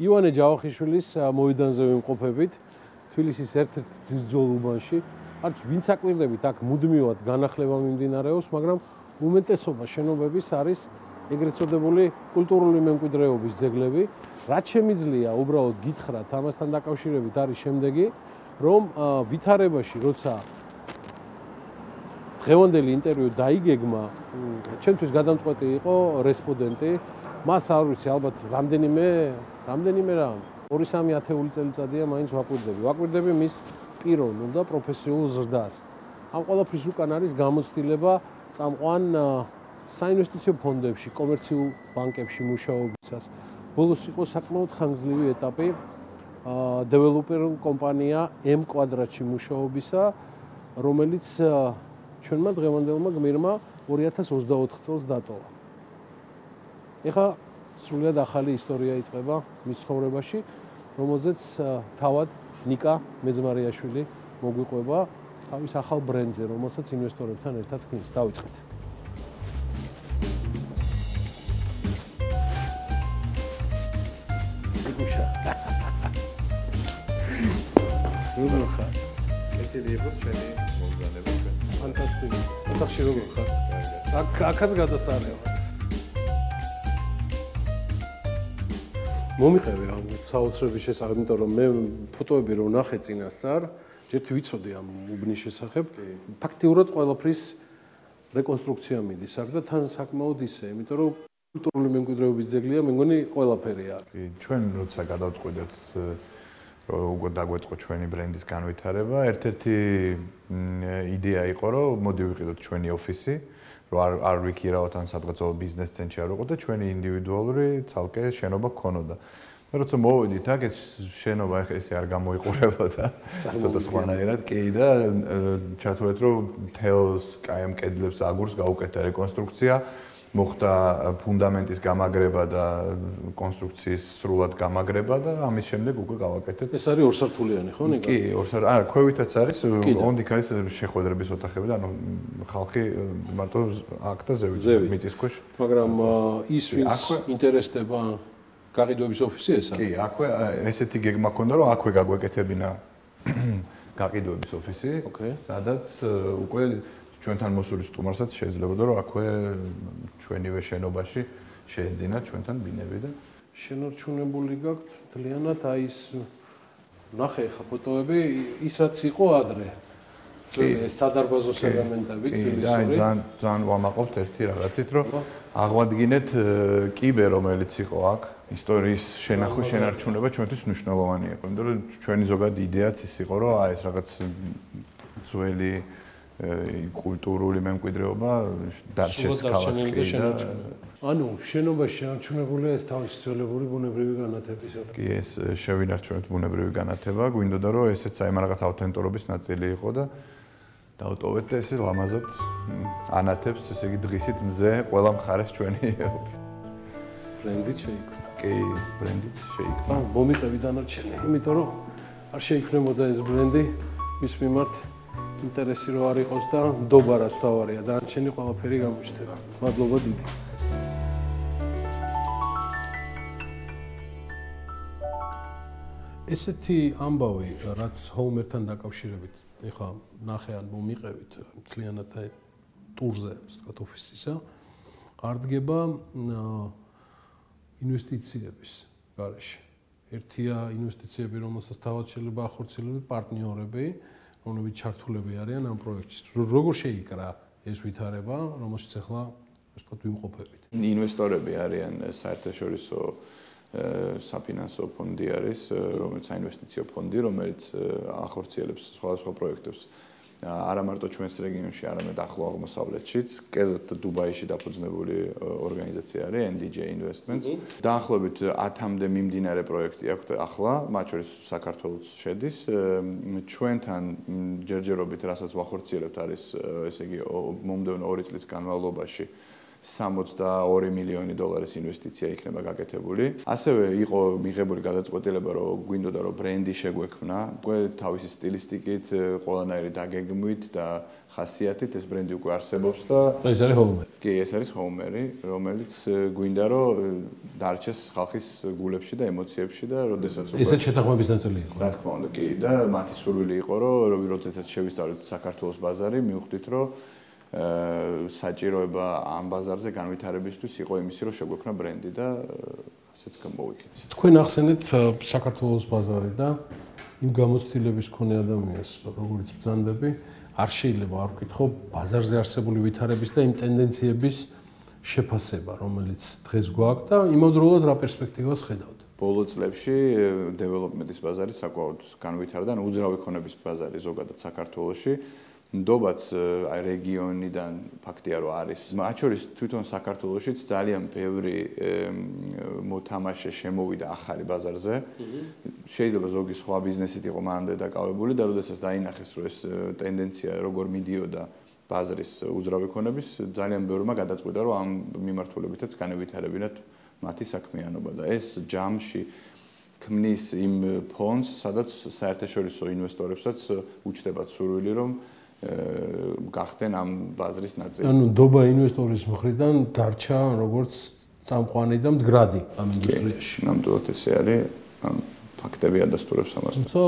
ივანე ჯავახიშვილის მოედანზე ვიმყოფებით, თბილისის ერთ-ერთ ძირძველ უბანში. არც ვინც აკვირდებით, აქ მუდმივად განახლება მიმდინარეობს, მაგრამ უმეტესობა შენობების არის ეგრეთ წოდებული კულტურული მემკვიდრეობის ძეგლები. რაც შემიძლია უბრალოდ გითხრათ ამასთან დაკავშირებით არის შემდეგი, რომ ვითარებაში, როცა დღევანდელი ინტერვიუ დაიგეგმა, ჩემთვის გადამწყვეტი იყო რესპონდენტი. მას არ ვიცი, ალბათ რამდენიმე რა 2-3 ათეული წელიწადია მაინც ვაკვირდები მის პიროვნულ და პროფესიულ ზრდას. ამ ყველაფრის უკან არის გამოცდილება წამყვან საინვესტიციო ფონდებში, კომერციულ ბანკებში მუშაობისას. ბოლოს იყო საკმაოდ ხანგრძლივი ეტაპი დეველოპერულ კომპანია M კვადრატში მუშაობისა, რომელიც ჩვენმა დღევანდელმა გმირმა 2024 წელს დატოვა. ეხლა სრულიად ახალი ისტორია იწყება მის ცხოვრებაში, რომელზეც თავად ნიკა მეძმარიაშვილი მოგვიყვება თავის ახალ ბრენდზე, რომელსაც ინვესტორებთან ერთად ქმნის. დავიწყეთ. იგუშა. როგორ ხარ? კეთილი იყოს შენი მოგზაურობა ჩვენს. ფანტასტიკური. ოთახში როგორ ხარ? აქაც გადასარევად. მომიყევი ამ საოცრების შესახებ, იმიტომ რომ მე ფოტოები რო ვნახე წინასწარ, ჯერ ვიცოდი ამ უბნის შესახებ. ფაქტიურად ყველაფრის რეკონსტრუქცია მიდის აქ და თან საკმაოდ ისე, იმიტომ რომ კულტურული მემკვიდრეობის ძეგლია, მე მგონი ყველაფერი აქ. ჩვენ როცა გადავწყვიტეთ რომ უკვე დაგვეწყო ჩვენი ბრენდის განვითარება, ერთ-ერთი იდეა იყო, რომ მოდი ვიყიდოთ ჩვენი ოფისი, რომ არ ვიქირავთ ან სადღაც ბიზნეს ცენტრში არ ვიყოთ და ჩვენი ინდივიდუალური ცალკე შენობა გქონოდა. და როცა მოვედით აქ ეს შენობა ახლა ესე არ გამოიყურებოდა. ცოტა სხვანაირად კი და ჩათვლეთ რომ თელს, კაი ამ კედლებს აგურს გაუკეთა რეკონსტრუქცია, მოხდა ფუნდამენტის გამაგრება და კონსტრუქციის სრულად გამაგრება და ამის შემდეგ უკვე გავაკეთეთ. ეს არის ორსართულიანი, ხო ნიკა? კი, ორსართულიანი. ქვევითაც არის, ოնդიქ არის შეხვედრების ოთახები და ანუ ხალხი მარტო აქ და ზევით მიწისქვეშ. მაგრამ ის ვინც ინტერესდება გაყიდვების ოფისი ეს არის? კი, აქვე ესეთი გეგმა ქონდა რომ აქვე გაგვეკეთებინა გაყიდვების ოფისი, სადაც უკვე ჩვენთან მოსული სტუმარსაც შეიძლებოდა რომ აქვე ჩვენივე შენობაში შეეძინა ჩვენთან ბინები და შენარჩუნებული გაქვთ მთლიანად აი ის ნახე ხა ფოტოები ის რაც იყო ადრე. ეს სადარბაზოს ელემენტები თბილისური. კი, ძალიან ვამაყობთ ერთი რაღაცით რომ აღვადგინეთ კიბე რომელიც იყო აქ ისტორიის შენახვა შენარჩუნება ჩვენთვის მნიშვნელოვანი იყო. იმიტომ რომ ჩვენი ზოგადი იდეაც ის იყო რომ აი ეს რაღაც ძველი კულტურული მემკვიდრეობა დარჩეს ქალაქში და ანუ შენობაში შენარჩუნებულია ეს თავისი ძველებური ბუნებრივი განათებისა. კი, ეს შევინარჩუნეთ ბუნებრივი განათება, გვინდოდა რომ ესეც აი რაღაც ავთენტურობის ნაწილი იყო და დავტოვეთ და ესე ლამაზად ანათებს, ესე იგი დღისით მზე ყველა მხარეს ჩვენი ბრენდით შეიქმნა. კი, ბრენდით შეიქმნა. მომიყევი დანარჩენი, იმიტომ რომ არ შეიქმნებოდა ეს ბრენდი მის მიმართ ინტერესი რო არ იყოს და ნდობა რაც თავარია, დანარჩენი ყველაფერი გამოჩნდება. მადლობა დიდი. ესეთი ამბავი, რაც ჰოუმერთან დაკავშირებით, ეხლა ნახე ან მომიყევით მთლიანად ტურზე, ასე ვთქვათ, ოფისისა, არდგება ინვესტიციების გარეშე. ერთია ინვესტიციები, რომელსაც თავად შეიძლება ახორციელებდეს პარტნიორები, რომლებიც ჩართულები არიან ამ პროექტში. როგორ შეიკრა ეს ვითარება, რომელშიც ახლა ასე ვთქვათ ვიმყოფებით? ინვესტორები არიან საერთაშორისო საფინანსო ფონდი არის, რომელიც საინვესტიციო ფონდი, რომელიც ახორციელებს სხვადასხვა პროექტებს. არა მარტო ჩვენს რეგიონში, არამედ ახლო აღმოსავლეთშიც, კერძოდ დუბაიში დაფუძნებული ორგანიზაცია არის NDJ Investments. დაახლოებით 10-მდე მიმდინარე პროექტი აქვს ახლა, მათ შორის საქართველოც შედის. ჩვენთან ჯერჯერობით, რასაც ვახორციელებთ, არის ესე იგი მომდევნო 2 წლის განმავლობაში $62 მილიონი ინვესტიცია იქნება გაკეთებული. ასევე იყო მიღებული გადაწყვეტილება, რომ გვინდოდა რომ ბრენდი შეგვექმნა, უკვე თავისი სტილისტიკით, ყველანაირი დაგეგმვით და ხასიათით ეს ბრენდი უკვე არსებობს და ეს არის ჰოუმერი. კი, ეს არის ჰოუმერი, რომელიც გვინდა რომ დარჩეს ხალხის გულებში და ემოციებში და როდესაც უკვე ესეც შეთანხმების ნაწილი იყო. რა თქმა უნდა, კი და მათი სურვილი იყო, რომ როდესაც შევისწავლეთ საქართველოს ბაზარი, მივხვდით, რომ საჭიროება ამ ბაზარზე განვითარებისთვის იყო იმისი, რომ შეგვექმნა ბრენდი და ასეც გამოვიქეცით. თქვენ ახსენეთ საქართველოს ბაზარი და იმ გამოცდილების მქონე ადამიანს, როგორც ბრძანდები, არ შეიძლება არ ვკითხო ბაზარზე არსებული ვითარების და იმ ტენდენციების შეფასება, რომელიც დღეს გვაქვს და იმავდროულად რა პერსპექტივას ხედავთ. ბოლო წლებში დეველოპმენტის ბაზარი საკმაოდ განვითარდა, უძრავი ქონების ბაზარი ზოგადად საქართველოში. ნდობაც რეგიონიდან ფაქტია რომ არის. მათ შორის თვითონ საქართველოშიც ძალიან ბევრი მოთამაშე შემოვიდა ახალი ბაზარზე. შეიძლება ზოგი სხვა ბიზნესით იყო მანამდე დაკავებული და როდესაც დაინახეს რომ ეს ტენდენცია როგორ მიდიოდა ბაზრის უძრავი ქონების, ძალიან ბევრმა გადაწყვიტა რომ ამ მიმართულებითაც განევითარებინათ მათი საქმიანობა და ეს ჯამში ქმნის იმ ფონდს, სადაც საერთაშორისო ინვესტორებსაც უჩნდებათ სურვილი რომ გახდნენ ამ ბაზრის ნაწილი. ანუ ნდობა ინვესტორის მხრიდან დარჩა როგორც წამყვანი და მდგრადი ამ ინდუსტრიაში. ნამდვილად ესე არის, ფაქტები ადასტურებს ამას. თუმცა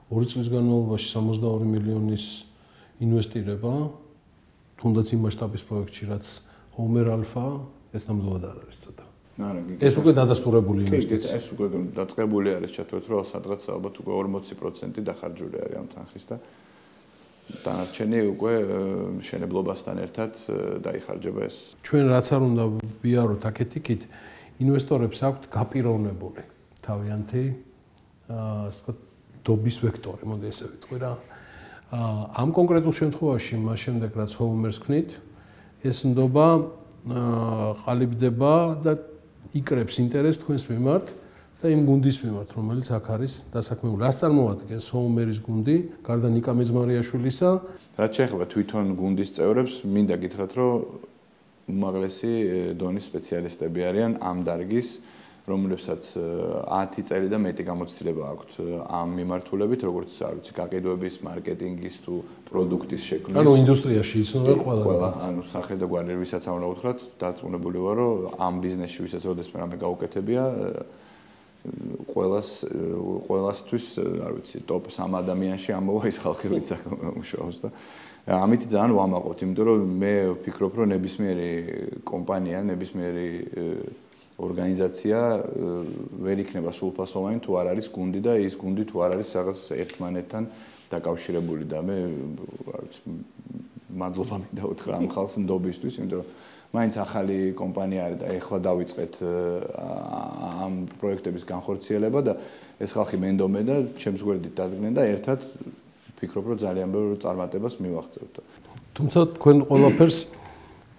2 წლის განმავლობაში 62 მილიონის ინვესტირება, თუნდაც იმ მასშტაბის პროექტში, რაც ჰოუმერ ალფა, ეს ნამდვილად არ არის ცოტა. ეს უკვე დადასტურებული ინვესტიცია. ეს უკვე დაწყებული არის ჩათვლით, რომ სადღაც ალბათ უკვე 40% დახარჯული არის ამ თანხის და დანარჩენი უკვე მშენებლობასთან ერთად დაიხარჯება ეს. ჩვენ რაც არ უნდა ვიაროთ აქეთ-იქით, ინვესტორებს აქვთ გაპიროვნებული თავიანთი ასე ვთქვათ დობის ვექტორი, მოდი ესე ვიტყვი რა. ამ კონკრეტულ შემთხვევაში, მას შემდეგ რაც ჰოუმერს ქნით, ეს ნდობა ყალიბდება და იკრებს ინტერესს თქვენს მიმართ და იმ გუნდის მიმართ, რომელიც აქ არის დასაქმებული. რას წარმოადგენს ჰოუმერის გუნდი, გარდა ნიკა მეძმარიაშვილისა? რაც შეეხება თვითონ გუნდის წევრებს, მინდა გითხრათ, რომ უმაღლესი დონის სპეციალისტები არიან ამ დარგის, რომლებსაც 10 წელი და მეტი გამოცდილება აქვთ ამ მიმართულებით, როგორც არ ვიცი, გაყიდვების, მარკეტინგის თუ პროდუქტის შექმნის. ანუ ინდუსტრიაში იცნობენ ყველა. ანუ სახე და გვარი ვისაც არ უნდა უთხრათ, დარწმუნებული ვარ, რომ ამ ბიზნესში ვისაც როდესმე რამე გაუკეთებია, ყველასთვის, არ ვიცი, ტოპ 3 ადამიანში ამოვა ის ხალხი, ვინც აქ მუშაობს და ამით ძალიან ვამაყობთ, იმიტომ რომ მე ვფიქრობ, რომ ნებისმიერი კომპანია, ნებისმიერი ორგანიზაცია ვერ იქნება სრულფასოვანი თუ არ არის გუნდი და ის გუნდი თუ არ არის რაღაც ერთმანეთთან დაკავშირებული და მე არ ვიცი მადლობა მინდა უთხრა ამ ხალხს ნდობისთვის, იმიტომ რომ მაინც ახალი კომპანია არის და ეხლა დავიწყეთ ამ პროექტების განხორციელება და ეს ხალხი მენდომე და ჩემს გვერდით დადგნენ და ერთად ვფიქრობ, რომ ძალიან ბევრ წარმატებას მივაღწევთ. თუმცა თქვენ ყველაფერს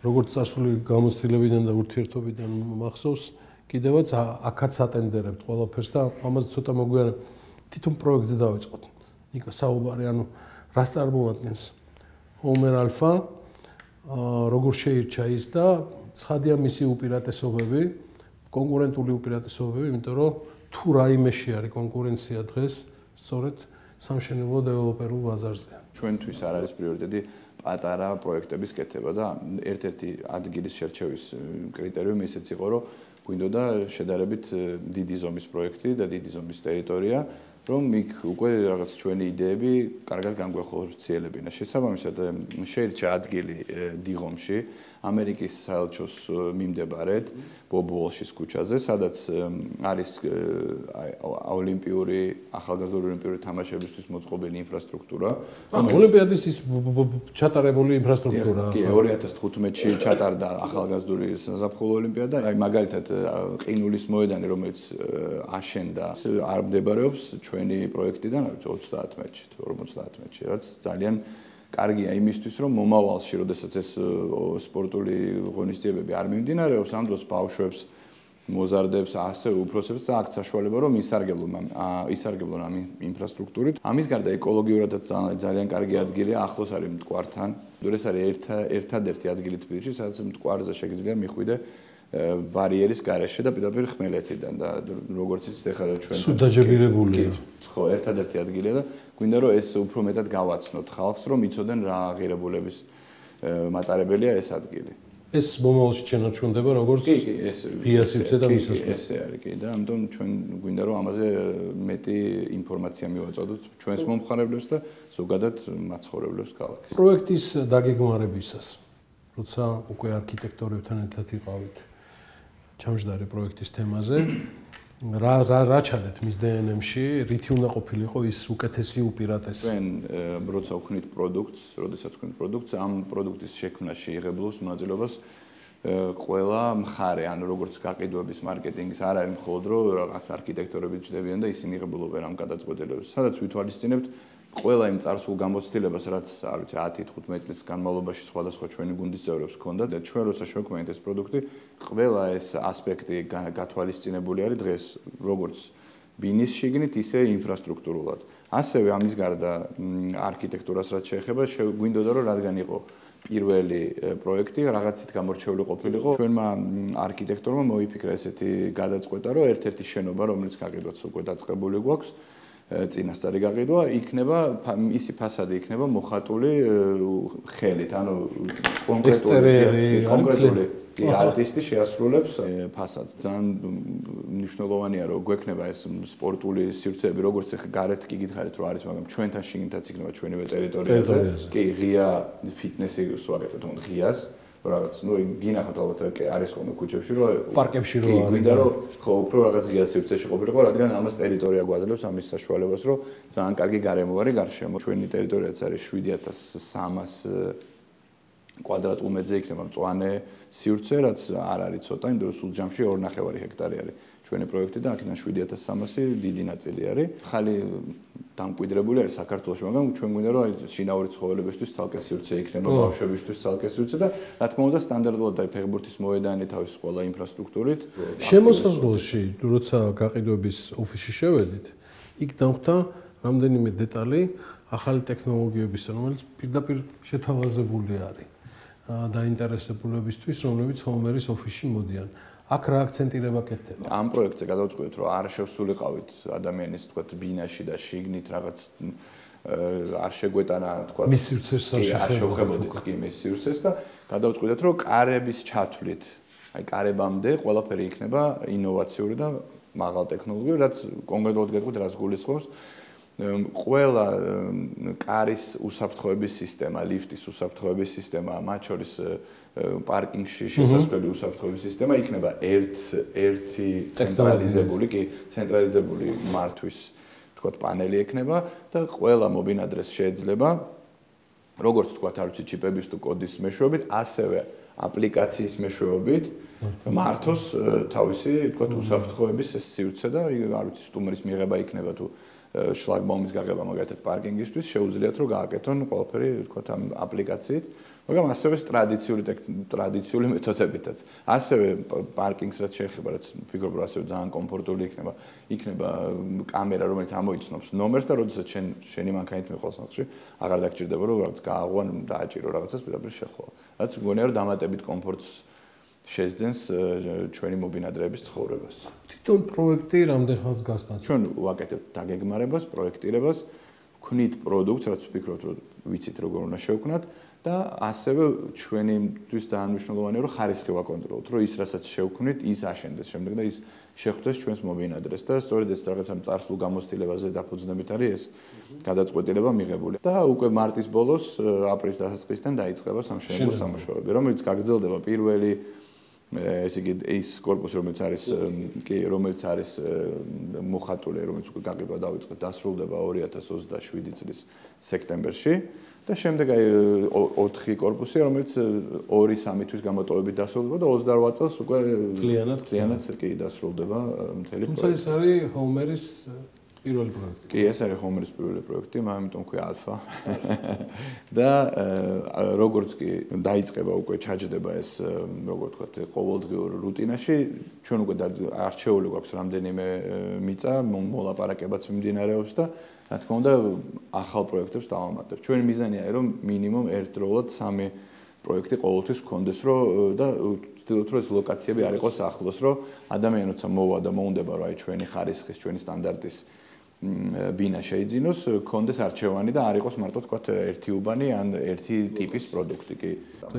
როგორც წარსული გამოცდილებიდან და ურთიერთობიდან მახსოვს, კიდევაც აქაც ატენდერებთ ყველაფერს და ამაზე ცოტა მოგვიანე თვითონ პროექტზე დავიწყოთ. ნიკა საუბარი, ანუ რას წარმოადგენს ჰოუმერ ალფა, როგორ შეირჩა ის და ცხადია მისი უპირატესობები, კონკურენტული უპირატესობები, იმიტომ რომ თუ რაიმეში არის კონკურენცია დღეს, სწორედ სამშენებლო დეველოპერულ ბაზარზე. ჩვენთვის არ არის პრიორიტეტი პატარა პროექტების კეთება და ერთ-ერთი ადგილის შერჩევის კრიტერიუმი ისეც იყო, რომ გვინდოდა შედარებით დიდი ზომის პროექტი და დიდი ზომის ტერიტორია, რომ იქ უკვე რაღაც ჩვენი იდეები კარგად განგვეხორციელებინა. შესაბამისად, შეირჩა ადგილი დიღომში, ამერიკის საელჩოს მიმდებარედ, ბობ უოლშის ქუჩაზე, სადაც არის ოლიმპიური, ახალგაზრდული ოლიმპიური თამაშებისთვის მოწყობილი ინფრასტრუქტურა. ანუ ოლიმპიადის ის ჩატარებული ინფრასტრუქტურა. კი, 2015-ში ჩატარდა ახალგაზრდული საზაფხულო ოლიმპიადა. აი მაგალითად, ყინულის მოედანი, რომელიც აშენდა, არ მდებარეობს ჩვენი პროექტიდან 30 მეტრში, 50 მეტრში, რაც ძალიან კარგია იმისთვის, რომ მომავალში, როდესაც ეს სპორტული ღონისძიებები არ მიმდინარეობს, ამ დროს ბავშვებს მოზარდებს ასევე უფროსებს და აქ საშუალება რომ ისარგებლონ ამ ინფრასტრუქტურით. ამის გარდა ეკოლოგიურადაც ძალიან კარგი ადგილია ახლოს არის მტკვართან. ეს არის ერთადერთი ადგილი თბილისში, სადაც მტკვარზე შეგიძლია მიხვიდე ბარიერის გარეშე და პირდაპირ ხმელეთიდან და როგორც იცით ახლა ჩვენ სუდაჯებირებულია. ხო, ერთადერთი ადგილია და გვინდა რომ ეს უფრო მეტად გავაცნოთ ხალხს, რომ იცოდნენ რა აღიარებულების მატარებელია ეს ადგილი. ეს მომავალში შენარჩუნდება როგორც ეს ღია სივრცე და მისასვლელი. ესე არის კი და ამიტომ ჩვენ გვინდა რომ ამაზე მეტი ინფორმაცია მივაწოდოთ ჩვენს მომხმარებლებს და ზოგადად მაცხოვრებლებს ქალაქის. პროექტის დაგეგმარებისას, როცა უკვე არქიტექტორებთან ერთად იყავით ჩამჯდარი პროექტის თემაზე, რა ჩადეთ მის DNM-ში, რითი უნდა ყოფილიყო ის უკეთესი უპირატესი? ჩვენ როცა ვქნით პროდუქტს, როდესაც ვქნით პროდუქტს, ამ პროდუქტის შექმნაში იღებულობს მონაწილეობას ყველა მხარე, ანუ როგორც გაყიდვების მარკეტინგის, არ არის მხოლოდ რომ რაღაც არქიტექტორები ჩდებიან და ისინი იღებულობენ ამ გადაწყვეტილებებს, სადაც ვითვალისწინებთ ყველა იმ წარსულ გამოცდილებას, რაც არ ვიცი 10-15 წლის განმავლობაში სხვადასხვა ჩვენი გუნდის წევრებს ჰქონდა და ჩვენ როცა შევქმნით ეს პროდუქტი, ყველა ეს ასპექტი გათვალისწინებული არის დღეს, როგორც ბინის შიგნით, ისე ინფრასტრუქტურულად. ასევე ამის გარდა არქიტექტურას რაც შეეხება, გვინდოდა რომ რადგან იყო პირველი პროექტი, რაღაცით გამორჩეული ყოფილიყო, ჩვენმა არქიტექტორმა მოიფიქრა ესეთი გადაწყვეტა, რომ ერთ-ერთი შენობა, რომელიც გაყიდვაც უკვე დაწყებული გვაქვს, წინასწარი გაყიდვა იქნება ისი ფასადი იქნება მოხატული ხელით, ანუ კონკრეტული არტისტი შეასრულებს ფასადს. ძალიან მნიშვნელოვანია რომ გვექნება ეს სპორტული სივრცეები, როგორც ახლა გარეთ კი გითხარით რომ არის, მაგრამ ჩვენთან შიგნითაც იქნება ჩვენივე ტერიტორიაზე. კი, ღია ფიტნესი ვაკეთებთ, თუნდაც ღიას რაღაც გინახავთ ალბათ არის ხოლმე ქუჩებში რომ პარკებში რომ არის. გვინდა რომ ხო უფრო რაღაც ღია სივრცეში ყოფილიყო, რადგან ამას ტერიტორია გვაძლევს ამის საშუალებას, რომ ძალიან კარგი გარემო არის გარშემო. ჩვენი ტერიტორიაც არის 7300 კვადრატმეტრზე იქნება მწვანე სივრცე, რაც არ არის ცოტა, იმიტომ რომ სულ ჯამში 2.5 ჰექტარი არის ჩვენი პროექტი და აქედან 7300 დიდი ნაწილი არის. ხალი დამკვიდრებული არის საქართველოში, მაგრამ ჩვენ გვინდა რომ შინაური ცხოველებისთვის ცალკე სივრცე იქნება, ბავშვებისთვის ცალკე სივრცე და რა თქმა უნდა სტანდარტულად აი ფეხბურთის მოედანი თავის ყველა ინფრასტრუქტურით. შემოსაზღვროში, როცა გაყიდვების ოფისში შევედით, იქ დავხვდა რამდენიმე დეტალი ახალი ტექნოლოგიების, რომელიც პირდაპირ შეთავაზებული არის დაინტერესებულებისთვის, რომლებიც ჰომერის ოფისში მოდიან. აქ რა აქცენტირება კეთდება? ამ პროექტზე გადავწყვეტ, რომ არ შევსულიყავით ადამიანის, თქვათ, ბინაში და შიგნით რაღაც არ შეგვეტანა, თქვათ, მის სივრცეს არ შევხებოდით კი მის სივრცეს და გადავწყვეტეთ, რომ კარების ჩათვლით, აი კარებამდე ყველაფერი იქნება ინოვაციური და მაღალ ტექნოლოგიური, რაც კონკრეტულად გეტყვით, რას გულისხმობს. ყველა კარის უსაფრთხოების სისტემა, ლიფტის უსაფრთხოების სისტემა, მათ შორის პარკინგში შესასვლელი უსაფრთხოების სისტემა იქნება ერთი ცენტრალიზებული მართვის, თქვათ, პანელი ექნება და ყველა მობინადრეს შეიძლება, როგორც თქვათ, არ ვიცი, ჩიპების თუ კოდის მეშვეობით, ასევე აპლიკაციის მეშვეობით მართოს თავისი, თქვათ, უსაფრთხოების სივრცე და არ ვიცი, სტუმრის მიღება იქნება თუ შლაგბაუმის გაღება მაგალითად პარკინგისთვის შეუძლიათ რომ გააკეთონ ყველაფერი თქვათ ამ აპლიკაციით, მაგრამ ასევე ტრადიციული მეთოდებითაც. ასევე პარკინგს რაც შეეხება, რაც ვფიქრობ რომ ასევე ძალიან კომფორტული იქნება კამერა, რომელიც ამოიცნობს ნომერს და როდესაც შენი მანქანით მიყავს სახლში, აღარ დაგჭირდება რომ რაღაც გააღვან, დააჭირო რაღაცას პირდაპირ შეხვა. რაც მგონია რომ დამატებით კომფორტს შეძენს ჩვენი მობინადრეების ცხოვრებას. თვითონ პროექტი რამდენ ხანს გასტანს? ჩვენ ვაკეთებთ დაგეგმარებას, პროექტირებას, ვქნით პროდუქტს, რაც ვფიქრობთ, რომ ვიცით როგორ უნდა შევქმნათ და ასევე ჩვენთვის ძალიან მნიშვნელოვანია, რომ ხარისხი ვაკონტროლოთ, რომ ის რასაც შევქმნით, ის აშენდეს შემდეგ და ის შეხვდეს ჩვენს მობინადრეს და სწორედ ეს რაღაცა წარსულ გამოცდილებაზე დაფუძნებით არის ეს გადაწყვეტილება მიღებული. და უკვე მარტის ბოლოს, აპრილის დასაწყისიდან დაიწყება სამშენებლო სამუშაოები, რომელიც გაგრძელდება პირველი ესე იგი ის корпуსი რომელიც არის მოხატული, რომელიც უკვე გაყიდვა დაიწყეთ, დასრულდება 2027 წლის სექტემბერში და შემდეგ აი 4 корпуსი, რომელიც 2-3 თვის გამოტოვებით დასრულდება და 28 წელს უკვე კლიანად კი დასრულდება მთელი პროექტი. თუმცა ეს არის ჰომერის პირველი პროექტი. კი, ეს არის Homer-ის პირველი პროექტი, ამიტომ ქვია Alpha. და როგორც კი დაიწყება უკვე ჩაჯდება ეს, როგორ ვთქვათ, ყოველდღიურ რუტინაში, ჩვენ უკვე არჩეული გვაქვს რამდენიმე მიწა, მოლაპარაკებაც მიმდინარეობს და რა თქმა უნდა, ახალ პროექტებს დავამატებთ. ჩვენი მიზანია, რომ მინიმუმ ერთდროულად 3 პროექტი ყოველთვის გქონდეს, და ვცდილობთ, რომ ეს ლოკაციები არ იყოს ახლოს, რომ ადამიანიც მოვა და მოუნდება, რომ აი ჩვენი ხარისხის, ჩვენი სტანდარტის ბინა შეიძინოს, გქონდეს არჩევანი და არ იყოს მარტო თქვათ ერთი უბანი ან ერთი ტიპის პროდუქტი კი.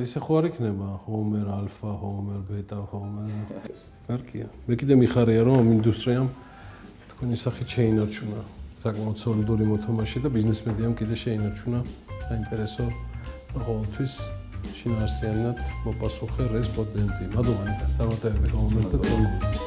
ისე ხო არ იქნება Homer Alpha, Homer Beta, Homer. კარგია. მე კიდე მიხარია, რომ ამ ინდუსტრიამ თქვენი სახით შეინარჩუნა საკმაოდ სოლიდური მოთამაშე და ბიზნესმენებმა კიდე შეინარჩუნა საინტერესო ყოველთვის შინაარსიანად მოპასუხე რესპონდენტი. მადლობა ნიკა, წარმატებები Homer და